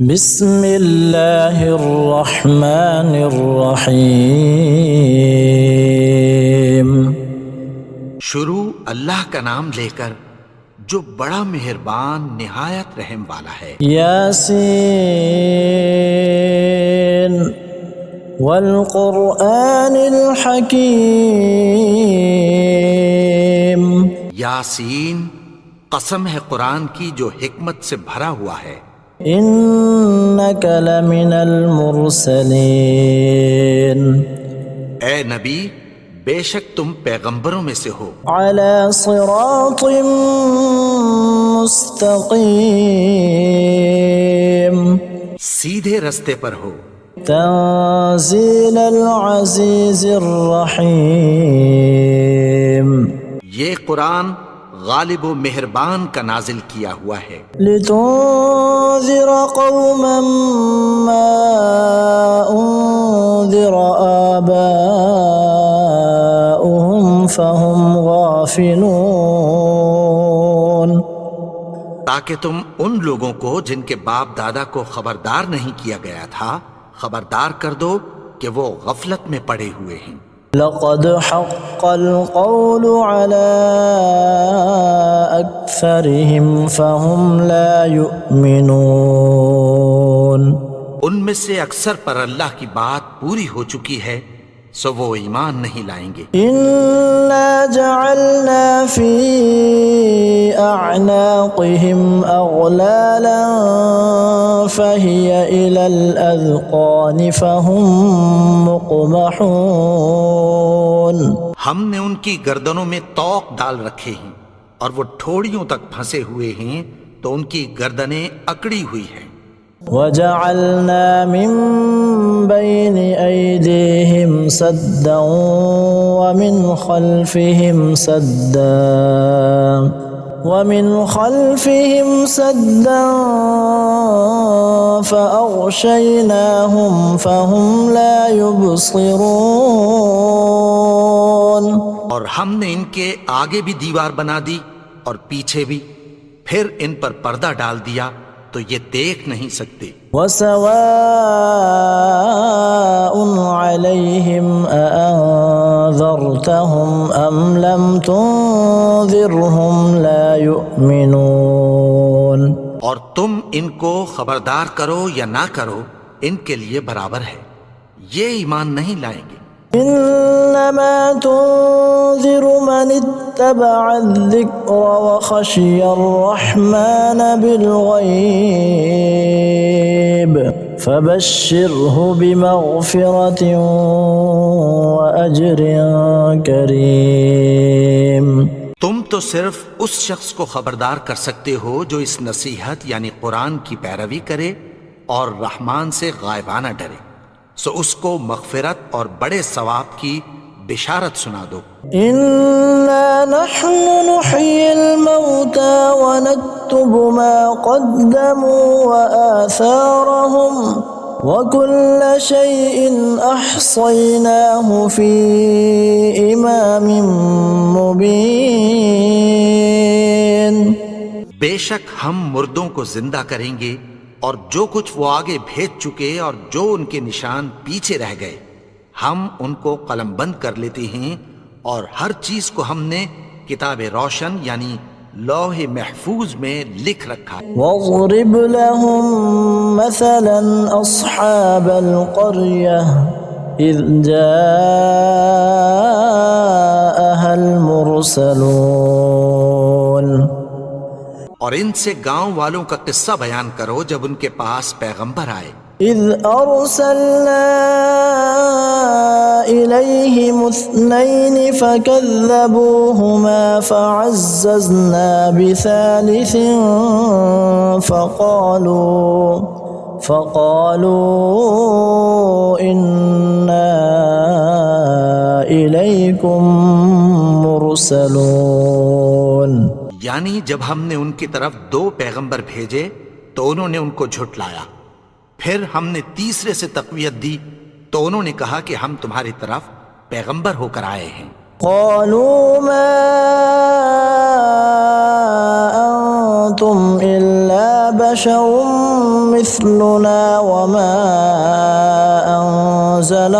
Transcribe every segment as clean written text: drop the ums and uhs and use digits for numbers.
بسم اللہ الرحمن الرحیم۔ شروع اللہ کا نام لے کر جو بڑا مہربان نہایت رحم والا ہے۔ یاسین والقرآن الحکیم۔ یاسین، قسم ہے قرآن کی جو حکمت سے بھرا ہوا ہے۔ انک لمن المرسلین۔ اے نبی، بے شک تم پیغمبروں میں سے ہو۔ علی صراط مستقیم۔ سیدھے رستے پر ہو۔ تنزیل العزیز الرحیم۔ یہ قرآن غالب و مہربان کا نازل کیا ہوا ہے۔ لتنذر قوما ما انذر آباؤهم فهم غافلون۔ تاکہ تم ان لوگوں کو جن کے باپ دادا کو خبردار نہیں کیا گیا تھا خبردار کر دو کہ وہ غفلت میں پڑے ہوئے ہیں۔ لقد حق القول على أكثرهم فهم لا يؤمنون۔ ان میں سے اکثر پر اللہ کی بات پوری ہو چکی ہے سو وہ ایمان نہیں لائیں گے۔ إنا جعلنا في أعناقهم أغلالا فهي إلى الأذقان فهم مقمحون۔ ہم نے ان کی گردنوں میں طوق ڈال رکھے ہیں اور وہ ٹھوڑیوں تک پھنسے ہوئے ہیں تو ان کی گردنیں اکڑی ہوئی ہیں۔ وجعلنا من بين أيديهم سدا ومن خلفهم سدا فأغشيناهم فهم لا يبصرون۔ اور ہم نے ان کے آگے بھی دیوار بنا دی اور پیچھے بھی، پھر ان پر پردہ ڈال دیا تو یہ دیکھ نہیں سکتے۔ وسواء عليهم أأنذرتهم أم لم تنذرهم لا يؤمنون۔ اور تم ان کو خبردار کرو یا نہ کرو ان کے لیے برابر ہے، یہ ایمان نہیں لائیں گے۔ انما تنذر من اتبع الذکر وخشی الرحمن بالغیب فبشرہ بمغفرۃ واجر کریم۔ تم تو صرف اس شخص کو خبردار کر سکتے ہو جو اس نصیحت یعنی قرآن کی پیروی کرے اور رحمان سے غائبانہ ڈرے، سو اس کو مغفرت اور بڑے ثواب کی بشارت سنا دو۔ انا نحن نحيي الموتى ونكتب ما قدموا وآثارهم وكل شيء احصيناه في امام مبين۔ بے شک ہم مردوں کو زندہ کریں گے اور جو کچھ وہ آگے بھیج چکے اور جو ان کے نشان پیچھے رہ گئے ہم ان کو قلم بند کر لیتے ہیں، اور ہر چیز کو ہم نے کتاب روشن یعنی لوح محفوظ میں لکھ رکھا ہے۔ واضرب لهم مثلا اصحاب القرية اذ جاءها المرسلون۔ اور ان سے گاؤں والوں کا قصہ بیان کرو جب ان کے پاس پیغمبر آئے۔ اذ ارسلنا الیہم اثنین فکذبوہما فعززنا بثالث فقالوا انا الیکم مرسلون۔ یعنی جب ہم نے ان کی طرف 2 پیغمبر بھیجے تو انہوں نے ان کو جھٹلایا، پھر ہم نے تیسرے سے تقویت دی تو انہوں نے کہا کہ ہم تمہاری طرف پیغمبر ہو کر آئے ہیں۔ قالوا ما انتم الا بشر مثلنا وما أنزل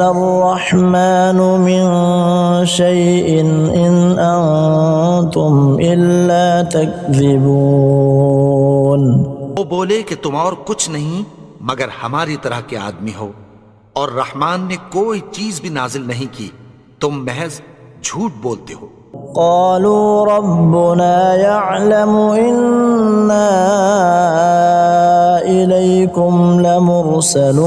الرحمن من شيء إن أنتم إلا تكذبون. وہ بولے کہ تم اور کچھ نہیں مگر ہماری طرح کے آدمی ہو، اور رحمان نے کوئی چیز بھی نازل نہیں کی، تم محض جھوٹ بولتے ہو. قالوا ربنا يعلم إنا إليكم لمرسلون.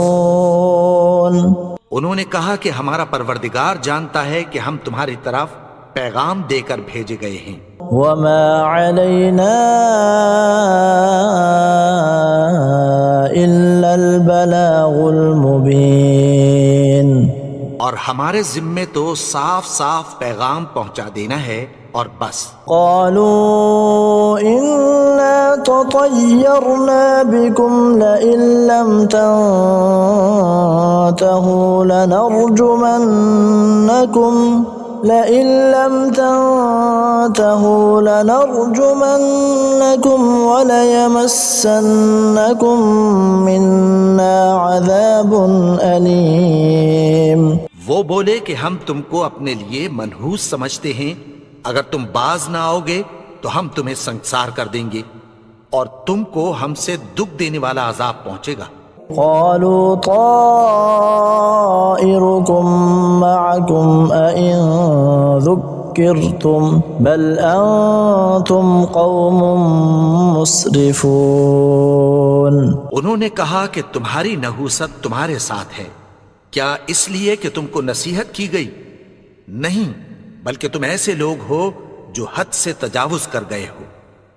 انہوں نے کہا کہ ہمارا پروردگار جانتا ہے کہ ہم تمہاری طرف پیغام دے کر بھیجے گئے ہیں. وما علينا إلا البلاغ المبين. اور ہمارے ذمے تو صاف صاف پیغام پہنچا دینا ہے اور بس. قالوا إنا تطيرنا بكم لئن لم تنتهوا لنرجمنكم وليمسنكم منا عذاب أليم. وہ بولے کہ ہم تم کو اپنے لیے منحوس سمجھتے ہیں، اگر تم باز نہ آؤ گے تو ہم تمہیں سنسار کر دیں گے اور تم کو ہم سے دکھ دینے والا عذاب پہنچے گا. قالوا طائركم معكم أئن ذكرتم بل أنتم قوم مسرفون. انہوں نے کہا کہ تمہاری نحوست تمہارے ساتھ ہے، کیا اس لیے کہ تم کو نصیحت کی گئی؟ نہیں، بلکہ تم ایسے لوگ ہو جو حد سے تجاوز کر گئے ہو.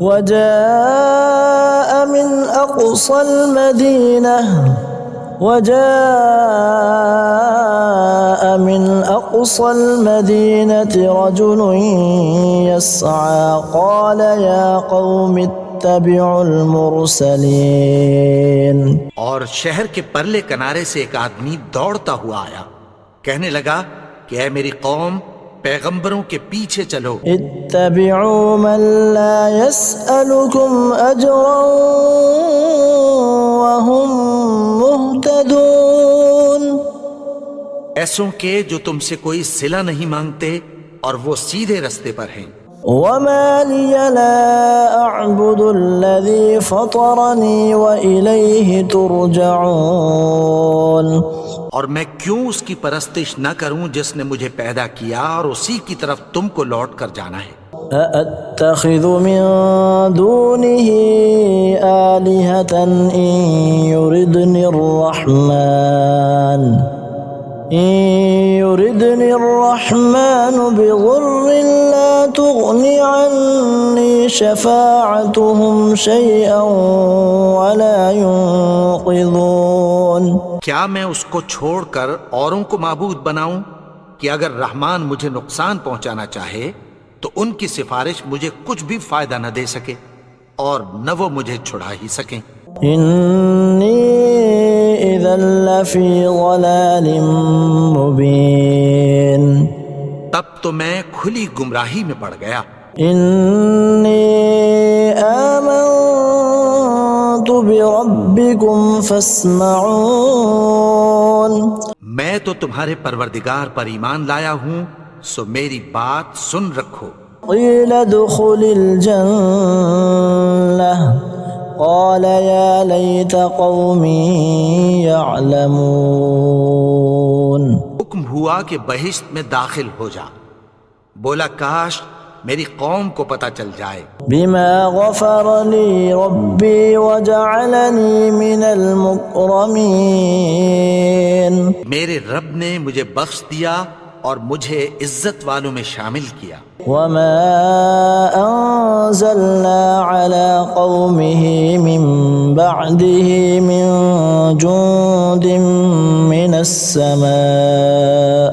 وجاء من أقصى المدينة رجل يسعى قال يا قوم اتبعوا المرسلين. اور شہر کے پرلے کنارے سے ایک آدمی دوڑتا ہوا آیا، کہنے لگا کہ اے میری قوم، پیغمبروں کے پیچھے چلو. اتبعوا من لا يسألكم أجرا وهم مهتدون. ایسوں کے جو تم سے کوئی صلہ نہیں مانگتے اور وہ سیدھے رستے پر ہیں. وما لي لا أعبد الذي فطرني وإليه ترجعون. اور میں کیوں اس کی پرستش نہ کروں جس نے مجھے پیدا کیا اور اسی کی طرف تم کو لوٹ کر جانا ہے. أأتخذ من دونه آلهة إن يردني الرحمن بضر لا تغني عني شفاعتهم شيئا ولا ينقذون. کیا میں اس کو چھوڑ کر اوروں کو معبود بناؤں کہ اگر رحمان مجھے نقصان پہنچانا چاہے تو ان کی سفارش مجھے کچھ بھی فائدہ نہ دے سکے اور نہ وہ مجھے چھڑا ہی سکیں. إني إذا لفي ضلال مبين. تب تو میں کھلی گمراہی میں پڑ گیا. إني آمنت بربكم فاسمعون. میں تو تمہارے پروردگار پر ایمان لایا ہوں، سو میری بات سن رکھو. قيل ادخل الجنة قال يا ليت قومي يعلمون. حکم ہوا کہ بہشت میں داخل ہو جا. بولا کاش میری قوم کو پتہ چل جائے. بما غفر لي ربي وجعلني من المكرمين. میرے رب نے مجھے بخش دیا اور مجھے عزت والوں میں شامل کیا. وما أنزلنا على قومه من بعده من جند من السماء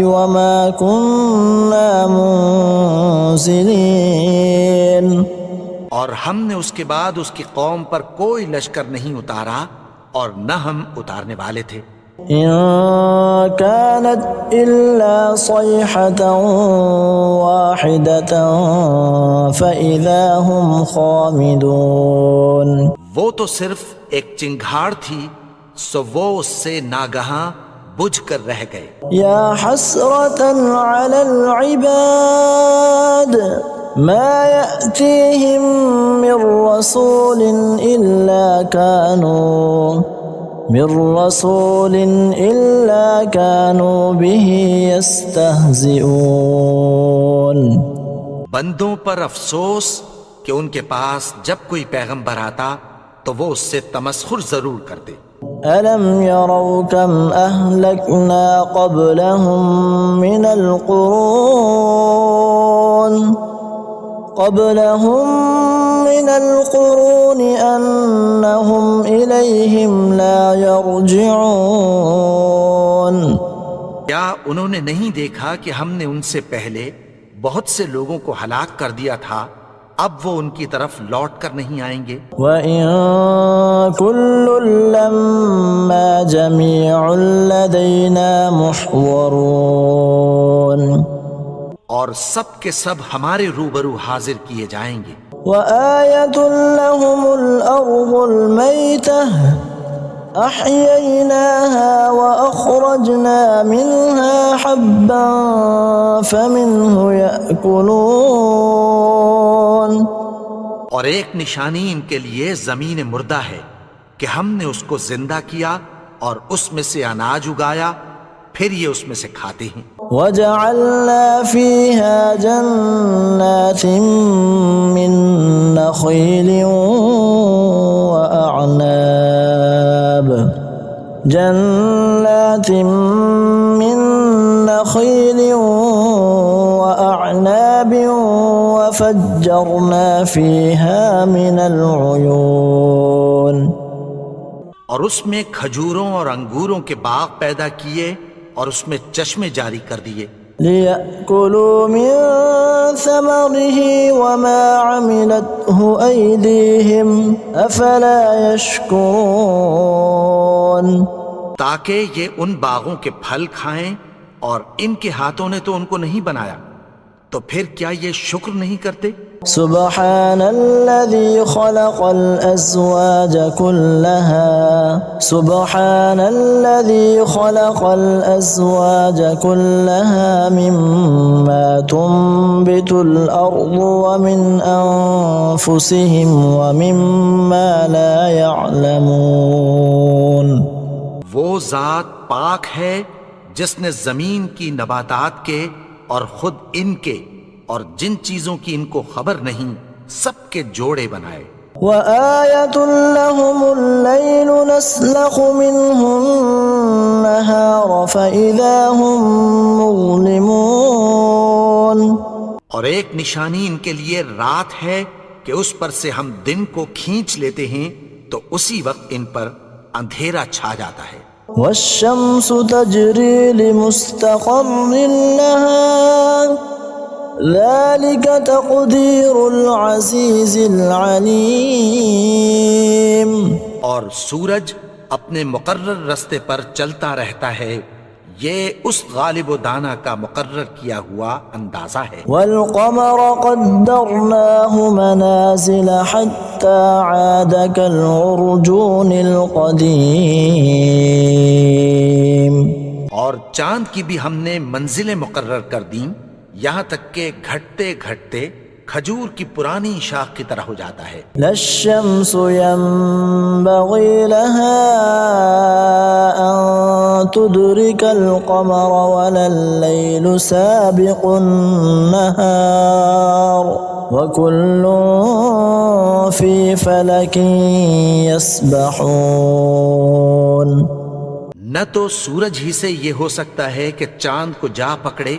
وما كنا منزلين. اور ہم نے اس کے بعد اس کی قوم پر کوئی لشکر نہیں اتارا اور نہ ہم اتارنے والے تھے۔ إن كانت إلا صيحة واحدة فإذا هم خامدون۔ وہ تو صرف ایک چنگھاڑ تھی، سو وہ اس سے ناگہاں بجھ کر رہ گئے۔ يا حسرة على العباد ما يأتيهم من رسول إلا كانوا به يستهزئون۔ بندوں پر افسوس کہ ان کے پاس جب کوئی پیغمبر آتا تو وہ اس سے تمسخر ضرور کرتے۔ ألم يروا كم أهلكنا قبلهم من القرون أنهم إليهم لا يرجعون۔ کیا انہوں نے نہیں دیکھا کہ ہم نے ان سے پہلے بہت سے لوگوں کو ہلاک کر دیا تھا، اب وہ ان کی طرف لوٹ کر نہیں آئیں گے؟ وَإِن كُلٌّ لَّمَّا جَمِيعٌ لَّدَيْنَا مُحْضَرُونَ۔ اور سب کے سب ہمارے روبرو حاضر کیے جائیں گے۔ وَآيَةٌ لَّهُمُ الْأَرْضُ الْمَيْتَةُ أَحْيَيْنَاهَا وَأَخْرَجْنَا مِنْهَا حَبًّا فَمِنْهُ يَأْكُلُونَ۔ اور ایک نشانی ان کے لیے زمین مردہ ہے کہ ہم نے اس کو زندہ کیا اور اس میں سے اناج اگایا، پھر یہ اس میں سے کھاتے ہیں۔ وَجَعَلْنَا فِيهَا جَنَّاتٍ مِّن نَّخِيلٍ وَأَعْنَابٍ وَفَجَّرْنَا فِيهَا مِنَ الْعُيُونِ۔ اور اس میں کھجوروں اور انگوروں کے باغ پیدا کیے اور اس میں چشمے جاری کر دیے۔ لِيَأْكُلُوا مِن ثَمَرِهِ وَمَا عَمِلَتْهُ أَيْدِيهِمْ أَفَلَا يَشْكُرُونَ۔ تاکہ یہ ان باغوں کے پھل کھائیں، اور ان کے ہاتھوں نے تو ان کو نہیں بنایا، تو پھر کیا یہ شکر نہیں کرتے؟ سبحان الذي خلق الأزواج كلها مما تنبت الأرض ومن أنفسهم ومما لا يعلمون۔ وہ ذات پاک ہے جس نے زمین کی نباتات کے اور خود ان کے اور جن چیزوں کی ان کو خبر نہیں سب کے جوڑے بنائے۔ وَآيَةٌ لَّهُمُ اللَّيْلُ نَسْلَخُ مِنْهُ النَّهَارَ فَإِذَا هُم مُّظْلِمُونَ۔ اور ایک نشانی ان کے لیے رات ہے کہ اس پر سے ہم دن کو کھینچ لیتے ہیں تو اسی وقت ان پر اندھیرا چھا جاتا ہے۔ وَالشَّمْسُ تَجْرِي لِمُسْتَقَرٍّ لَّهَا ذَلِكَ تَقْدِيرُ الْعَزِيزِ الْعَلِيمِ۔ اور سورج اپنے مقرر رستے پر چلتا رہتا ہے، یہ اس غالب و دانا کا مقرر کیا ہوا اندازہ ہے۔ وَالْقَمَرَ قَدَّرْنَاهُ مَنَازِلَ حَتَّى عَادَ كَالْعُرْجُونِ الْقَدِيمِ۔ اور چاند کی بھی ہم نے منزلیں مقرر کر دیں، یہاں تک کہ گھٹتے گھٹتے کھجور کی پرانی شاخ کی طرح ہو جاتا ہے۔ لا الشمس ينبغي لها أن تدرك القمر ولا الليل سابق النهار وكل في فلك يسبحون۔ نہ تو سورج ہی سے یہ ہو سکتا ہے کہ چاند کو جا پکڑے،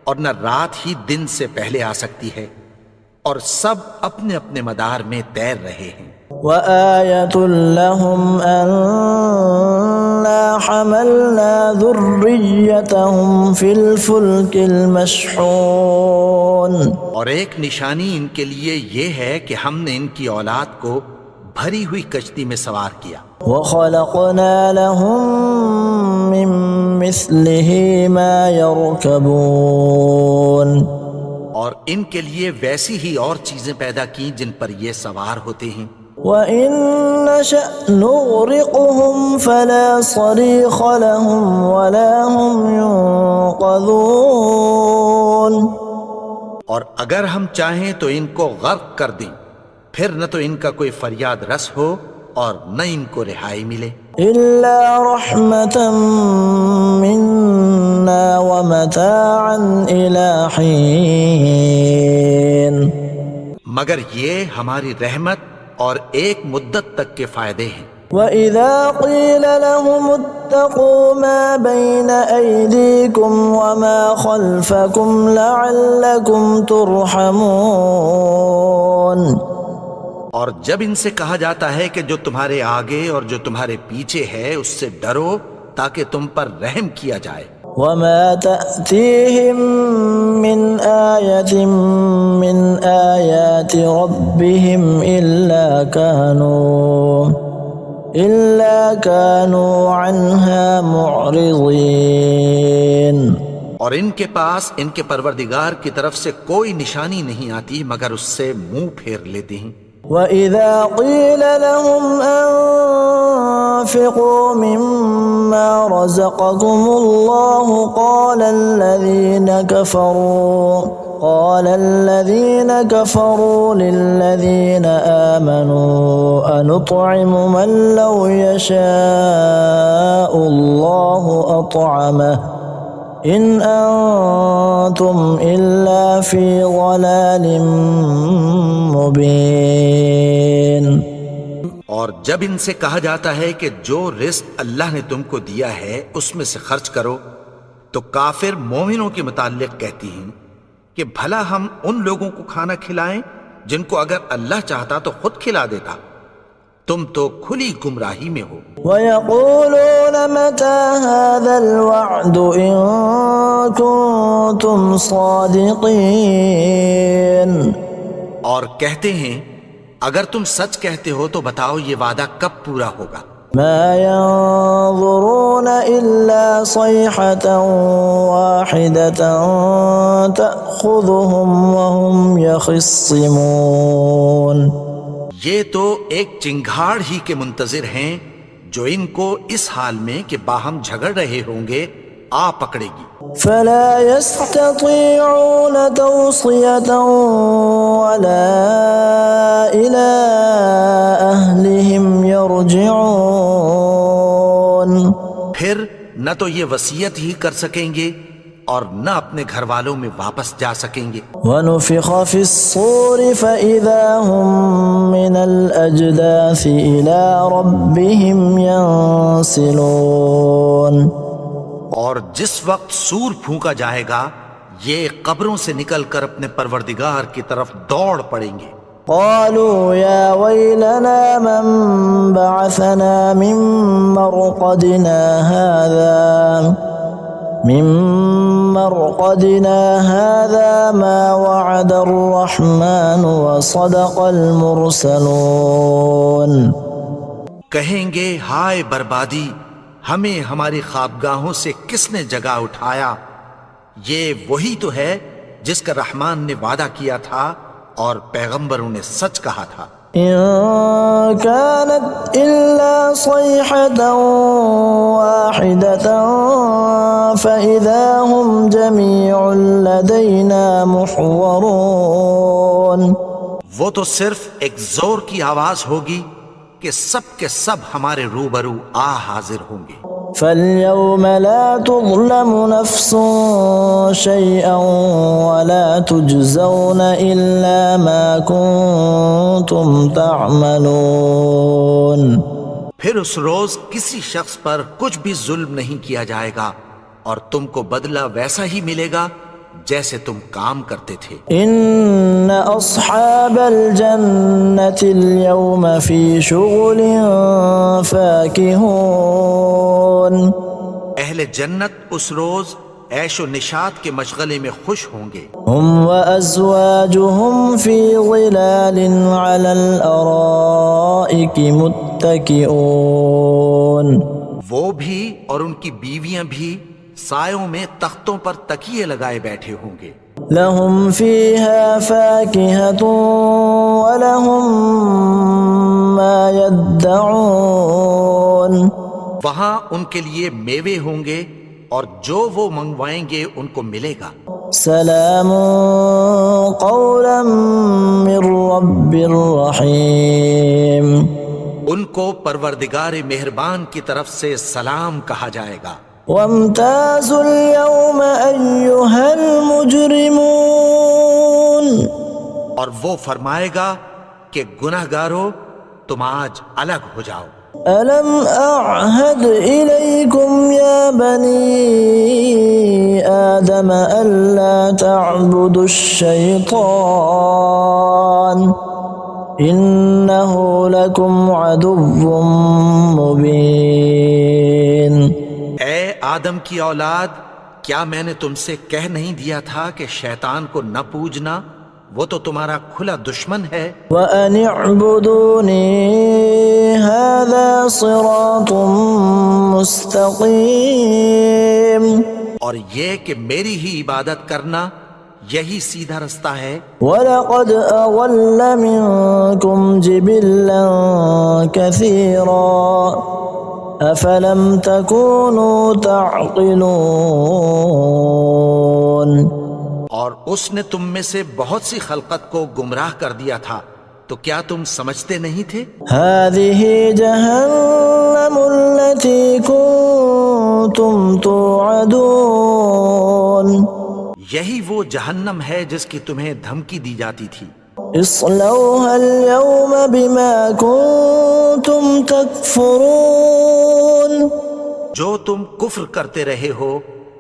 اور نہ رات ہی دن سے پہلے آ سکتی ہے، اور سب اپنے اپنے مدار میں تیر رہے ہیں۔ وَآيَةٌ لَّهُمْ أَنَّا وحملنا ذريتهم في الفلك المشحون. اور ایک نشانی ان کے لیے یہ ہے کہ ہم نے ان کی اولاد کو بھری ہوئی کشتی میں سوار کیا. وخلقنا لهم من مثله ما يركبون. اور ان کے لیے ویسی ہی اور چیزیں پیدا کی جن پر یہ سوار ہوتے ہیں. وَإِن نَّشَأْ نُغْرِقْهُمْ فَلَا صَرِيخَ لَهُمْ وَلَا هُمْ يُنقَذُونَ. اور اگر ہم چاہیں تو ان کو غرق کر دیں، پھر نہ تو ان کا کوئی فریاد رس ہو اور نہ ان کو رہائی ملے. إِلَّا رَحْمَةً مِّنَّا وَمَتَاعًا إِلَىٰ حِينٍ. مگر یہ ہماری رحمت اور ایک مدت تک کے فائدے ہیں. وَإِذَا قِيلَ لَهُمُ اتَّقُوا مَا بَيْنَ أَيْدِيكُمْ وَمَا خَلْفَكُمْ لَعَلَّكُمْ تُرْحَمُونَ. اور جب ان سے کہا جاتا ہے کہ جو تمہارے آگے اور جو تمہارے پیچھے ہے اس سے ڈرو تاکہ تم پر رحم کیا جائے. وَمَا تَأْتِيهِم مِّنْ آيَةٍ مِّنْ آيَاتِ رَبِّهِمْ إِلَّا كَانُوا عَنْهَا مُعْرِضِينَ. اور ان کے پاس ان کے پروردگار کی طرف سے کوئی نشانی نہیں آتی مگر اس سے منہ پھیر لیتے ہیں. وَإِذَا قِيلَ لَهُمْ أَنفِقُوا مِمَّا رَزَقَكُمُ اللَّهُ قَالَ الَّذِينَ كَفَرُوا لِلَّذِينَ آمَنُوا أَنُطْعِمُ مَن لَّوْ يَشَاءُ اللَّهُ أَطْعَمَهُ إِنْ أَنتُمْ إِلَّا فِي ضَلَالٍ مُبِينٍ. اور جب ان سے کہا جاتا ہے کہ جو رزق اللہ نے تم کو دیا ہے اس میں سے خرچ کرو تو کافر مومنوں کے متعلق کہتی ہیں کہ بھلا ہم ان لوگوں کو کھانا کھلائیں جن کو اگر اللہ چاہتا تو خود کھلا دیتا. تم تو کھلی گمراہی میں ہو. وَيَقُولُونَ مَتَى هَذَا الْوَعْدُ إِن كُنتُمْ صَادِقِينَ. اور کہتے ہیں اگر تم سچ کہتے ہو تو بتاؤ یہ وعدہ کب پورا ہوگا. مَا يَنظُرُونَ إِلَّا صَيْحَةً وَاحِدَةً تَأْخُذُهُمْ وَهُمْ يَخِصِّمُونَ. یہ تو ایک چنگھاڑ ہی کے منتظر ہیں جو ان کو اس حال میں کہ باہم جھگڑ رہے ہوں گے آ پکڑے گی. فَلَا يَسْتَطِيعُونَ تَوْصِيَةً وَلَا إِلَىٰ أَهْلِهِمْ يَرْجِعُونَ. پھر نہ تو یہ وصیت ہی کر سکیں گے اور نہ اپنے گھر والوں میں واپس جا سکیں گے. وَنُفِخَ فِي الصُّورِ فَإِذَا هُم مِّنَ الْأَجْدَاثِ إِلَىٰ رَبِّهِمْ يَنسِلُونَ. اور جس وقت سور پھونکا جائے گا یہ قبروں سے نکل کر اپنے پروردگار کی طرف دوڑ پڑیں گے. قالوا يا ويلنا من بعثنا من مرقدنا هذا ما وعد الرحمن وصدق المرسلون. کہیں گے ہائے بربادی، ہمیں ہماری خوابگاہوں سے کس نے جگا اٹھایا؟ یہ وہی تو ہے جس کا رحمان نے وعدہ کیا تھا اور پیغمبروں نے سچ کہا تھا. إن كانت إلا صيحة واحدة فإذا هم جميع لدينا محضرون. وہ تو صرف ایک زور کی آواز ہوگی کہ سب کے سب ہمارے روبرو حاضر ہوں گے. فَالْيَوْمَ لَا تُظْلَمُ نَفْسٌ شَيْئًا وَلَا تُجْزَوْنَ إِلَّا مَا كُنتُمْ تَعْمَلُونَ. پھر اس روز کسی شخص پر کچھ بھی ظلم نہیں کیا جائے گا اور تم کو بدلہ ویسا ہی ملے گا جیسے تم کام کرتے تھے. إِنَّ أَصْحَابَ الْجَنَّةِ الْيَوْمَ فِي شُغُلٍ فَاكِهُونَ. اہل جنت اس روز عیش و نشاط کے مشغلے میں خوش ہوں گے. هم وأزواجهم في ظلال على الأرائك متكئون. وہ بھی اور ان کی بیویاں بھی سایوں میں تختوں پر تکیے لگائے بیٹھے ہوں گے. لهم فيها فاكهة ولهم ما يدعون. وہاں ان کے لیے میوے ہوں گے اور جو وہ منگوائیں گے ان کو ملے گا. سلام قولا من رب رحیم. ان کو پروردگار مہربان کی طرف سے سلام کہا جائے گا. وامتازوا اليوم أيها المجرمون. اور وہ فرمائے گا کہ گناہگارو تم آج الگ ہو جاؤ. ألم أعهد إليكم يا بني آدم ألا تعبدوا الشيطان إنه لكم عدو مبين. اے آدم کی اولاد، کیا میں نے تم سے کہہ نہیں دیا تھا کہ شیطان کو نہ پوجنا، وہ تو تمہارا کھلا دشمن ہے. وَأَنِ اعْبُدُونِي هَذَا صِرَاطٌ مُسْتَقِيمٌ. اور یہ کہ میری ہی عبادت کرنا یہی سیدھا رستہ ہے. وَلَقَدْ أَضَلَّ مِنكُمْ جِبِلًّا كَثِيرًا أَفَلَمْ تَكُونُوا تَعْقِلُونَ. اور اس نے تم میں سے بہت سی خلقت کو گمراہ کر دیا تھا، تو کیا تم سمجھتے نہیں تھے؟ هَذِهِ جَهَنَّمُ الَّتِي كُنتُمْ تُوعَدُونَ. یہی وہ جہنم ہے جس کی تمہیں دھمکی دی جاتی تھی. اصلوها اليوم بما كنتم تكفرون. جو تم کفر کرتے رہے ہو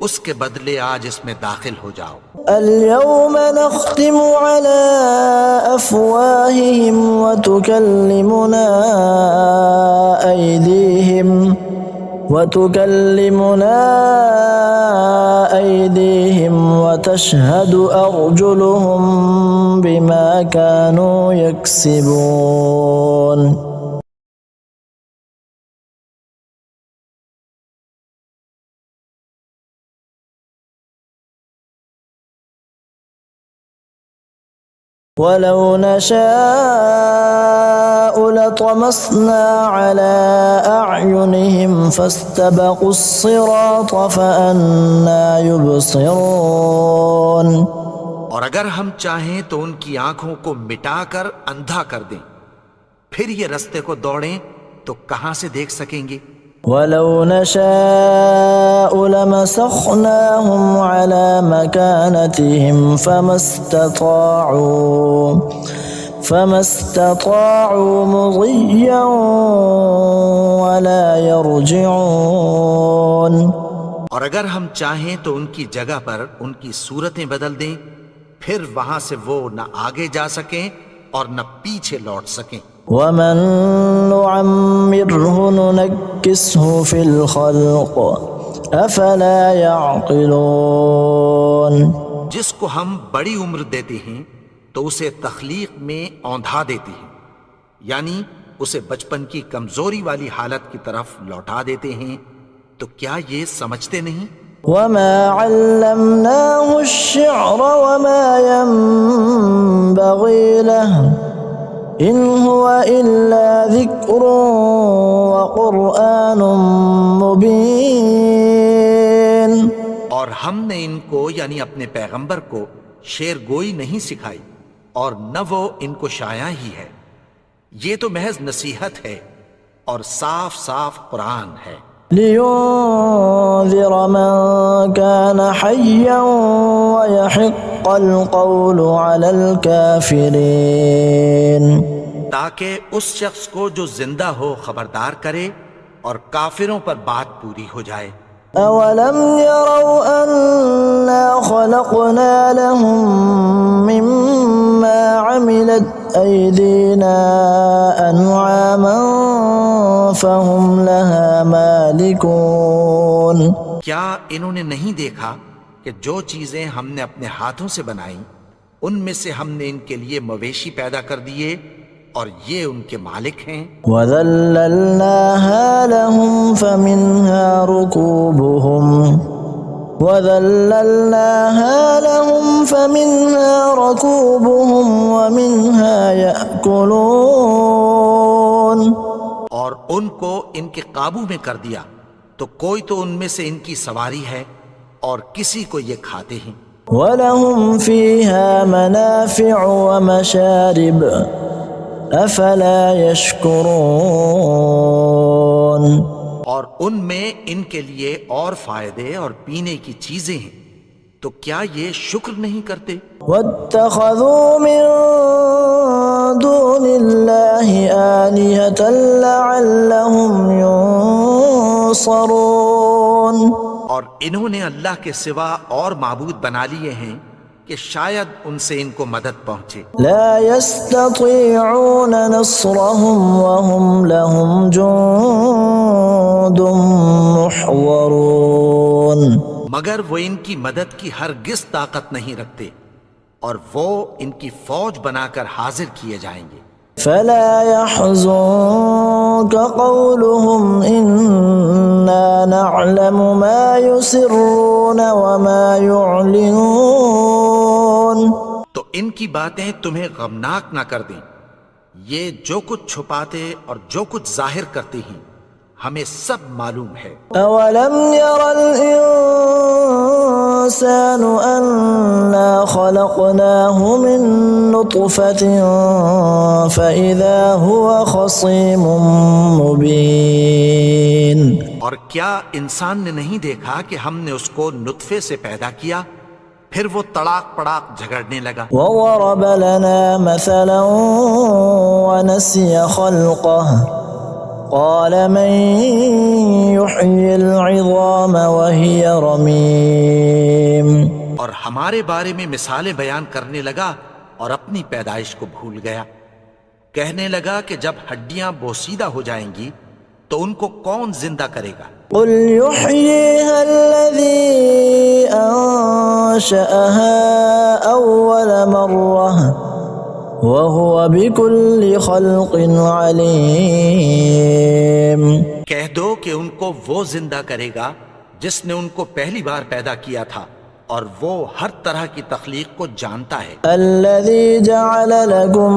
اس کے بدلے آج اس میں داخل ہو جاؤ. اليوم نختم على أفواههم وتكلمنا أيديهم وتشهد أرجلهم بما كانوا يكسبون. ولو نشاء لطمسنا على أعينهم فاستبقوا الصراط فأنى يبصرون. اور اگر ہم چاہیں تو ان کی آنکھوں کو مٹا کر اندھا کر دیں، پھر یہ رستے کو دوڑیں تو کہاں سے دیکھ سکیں گے. ولو نشاء لمسخناهم على مكانتهم فما استطاعوا مضيا ولا يرجعون. اور اگر ہم چاہیں تو ان کی جگہ پر ان کی صورتیں بدل دیں، پھر وہاں سے وہ نہ آگے جا سکیں اور نہ پیچھے لوٹ سکیں. ومن نعمره ننكسه في الخلق افلا يعقلون. جس کو ہم بڑی عمر دیتے ہیں تو اسے تخلیق میں اوندھا دیتے ہیں، یعنی اسے بچپن کی کمزوری والی حالت کی طرف لوٹا دیتے ہیں. تو کیا یہ سمجھتے نہیں؟ وما علمناه الشعر وما ينبغي له ان هو الا ذکر وقرآن مبین. اور ہم نے ان کو یعنی اپنے پیغمبر کو شعر گوئی نہیں سکھائی اور نہ وہ ان کو شاعر ہی ہے، یہ تو محض نصیحت ہے اور صاف صاف قرآن ہے. لينذر من كان حيا ويحق القول على الكافرين. تاکہ اس شخص کو جو زندہ ہو خبردار کرے اور کافروں پر بات پوری ہو جائے. أولم يروا أنا خلقنا لهم مما عملت أيدينا أنعاما فهم لها مالكون کیا انہوں نے نہیں دیکھا کہ جو چیزیں ہم نے اپنے ہاتھوں سے بنائیں ان میں سے ہم نے ان کے لیے مویشی پیدا کر دیے اور یہ ان کے مالک ہیں؟ وَذَلَّلْنَاهَا لَهُمْ فَمِنْهَا رُكُوبُهُمْ وَمِنْهَا يَأْكُلُونَ اور ان کو ان کے قابو میں کر دیا تو کوئی تو ان میں سے ان کی سواری ہے اور کسی کو یہ کھاتے ہیں۔ وَلَهُمْ فِيهَا مَنَافِعُ وَمَشَارِبُ أَفَلَا يَشْكُرُونَ اور ان میں ان کے لیے اور فائدے اور پینے کی چیزیں ہیں تو کیا یہ شکر نہیں کرتے؟ وَاتَّخَذُوا مِن دُونِ اللَّهِ آلِهَةً لَعَلَّهُمْ يُنصَرُونَ اور انہوں نے اللہ کے سوا اور معبود بنا لیے ہیں کہ شاید ان سے ان کو مدد پہنچے۔ لا يستطيعون نصرهم وهم لهم جند محضرون مگر وہ ان کی مدد کی ہرگز طاقت نہیں رکھتے اور وہ ان کی فوج بنا کر حاضر کیے جائیں گے۔ فلا يحزنك قولهم إنا نعلم ما يسرون وما يعلنون تو ان کی باتیں تمہیں غمناک نہ کر دیں، یہ جو کچھ چھپاتے اور جو کچھ ظاہر کرتے ہیں ہمیں سب معلوم ہے۔ أولم ير الإنسان أنا خلقناه من نطفة فإذا هو خصيم مبين اور کیا انسان نے نہیں دیکھا کہ ہم نے اس کو نطفے سے پیدا کیا پھر وہ تڑاک پڑاک جھگڑنے لگا۔ وضرب لنا مثلا ونسي خلقه قال من يحيي العظام وهي رميم اور ہمارے بارے میں مثالیں بیان کرنے لگا اور اپنی پیدائش کو بھول گیا، کہنے لگا کہ جب ہڈیاں بوسیدہ ہو جائیں گی تو ان کو کون زندہ کرے گا؟ قل يحييها الذي أنشأها أول مرة وهو بكل خلق عليم کہہ دو کہ ان کو وہ زندہ کرے گا جس نے ان کو پہلی بار پیدا کیا تھا اور وہ ہر طرح کی تخلیق کو جانتا ہے۔ الذي جعل لكم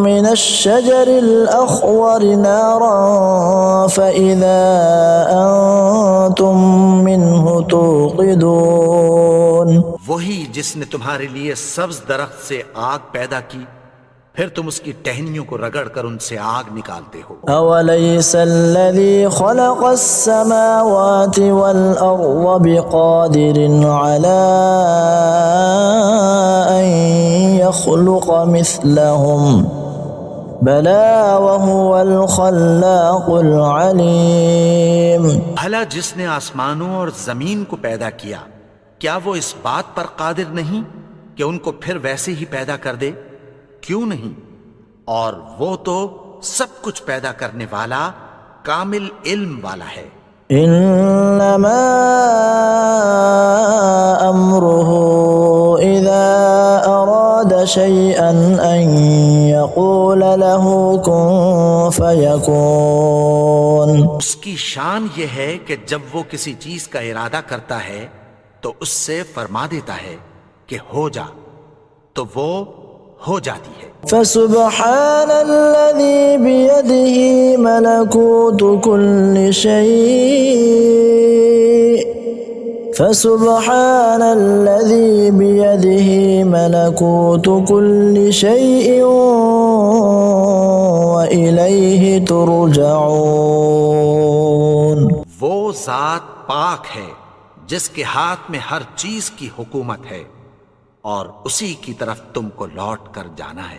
من الشجر الأخضر نارا فإذا أنتم منه توقدون وہی جس نے تمہارے لیے سبز درخت سے آگ پیدا کی پھر تم اس کی ٹہنیوں کو رگڑ کر ان سے آگ نکالتے ہو۔ أوليس الذي خلق السماوات والأرض بقادر على أن يخلق مثلهم بلى وهو الخلاق العليم بھلا جس نے آسمانوں اور زمین کو پیدا کیا کیا وہ اس بات پر قادر نہیں کہ ان کو پھر ویسے ہی پیدا کر دے؟ کیوں نہیں؟ اور وہ تو سب کچھ پیدا کرنے والا کامل علم والا ہے۔ انما امره اذا اراد شيئا ان يقول له كن فيكون اس کی شان یہ ہے کہ جب وہ کسی چیز کا ارادہ کرتا ہے تو اس سے فرما دیتا ہے کہ ہو جا تو وہ ہو جاتی ہے۔ فسبحان الذي بيده ملكوت كل شيء فسبحان الذي بيده ملكوت كل شيء وإليه ترجعون وہ ذات پاک ہے جس کے ہاتھ میں ہر چیز کی حکومت ہے اور اسی کی طرف تم کو لوٹ کر جانا ہے۔